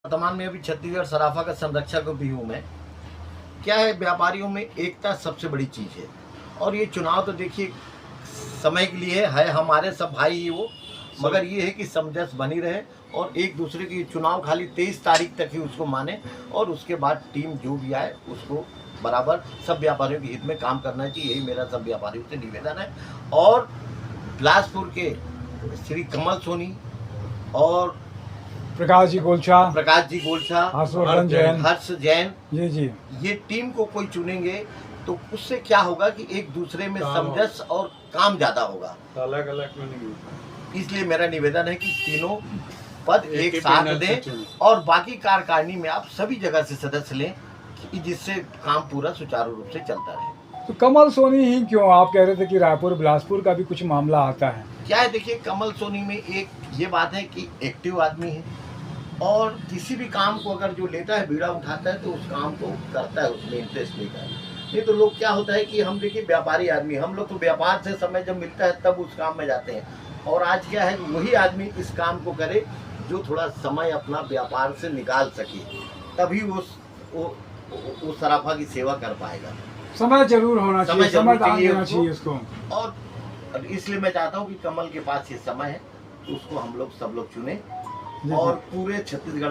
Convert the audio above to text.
वर्तमान में अभी छत्तीसगढ़ सराफा का संरक्षक भी हूँ मैं। क्या है, व्यापारियों में एकता सबसे बड़ी चीज़ है। और ये चुनाव तो देखिए समय के लिए है, हमारे सब भाई ही वो, मगर ये है कि समंजस बनी रहे और एक दूसरे की चुनाव खाली 23 तारीख तक ही उसको माने और उसके बाद टीम जो भी आए उसको बराबर सब व्यापारियों के हित में काम करना चाहिए। यही मेरा सब व्यापारियों से निवेदन है। और बिलासपुर के श्री कमल सोनी और प्रकाश जी गोलछा, हर्ष जैन, जी ये टीम को कोई चुनेंगे तो उससे क्या होगा कि एक दूसरे में समंजस और काम ज्यादा होगा। अलग अलग में नहीं। इसलिए मेरा निवेदन है कि तीनों पद एक साथ दें और बाकी कार्यकारिणी में आप सभी जगह से सदस्य लें कि जिससे काम पूरा सुचारू रूप से चलता रहे। तो कमल सोनी ही क्यों? आप कह रहे थे कि रायपुर बिलासपुर का भी कुछ मामला आता है। क्या है, देखिए कमल सोनी में एक ये बात है कि एक्टिव आदमी है और किसी भी काम को अगर जो लेता है, बीड़ा उठाता है तो उस काम को करता है, उसमें इंटरेस्ट लेता है। नहीं तो लोग क्या होता है कि हम देखिए व्यापारी आदमी, हम लोग तो व्यापार से समय जब मिलता है तब उस काम में जाते हैं। और आज क्या है, वही आदमी इस काम को करे जो थोड़ा समय अपना व्यापार से निकाल सके, तभी वो सराफा की सेवा कर पाएगा। समय जरूर होना चाहिए, समय देना चाहिए उसको। और इसलिए मैं चाहता हूँ कि कमल के पास ये समय है तो उसको हम लोग सब लोग चुने और पूरे छत्तीसगढ़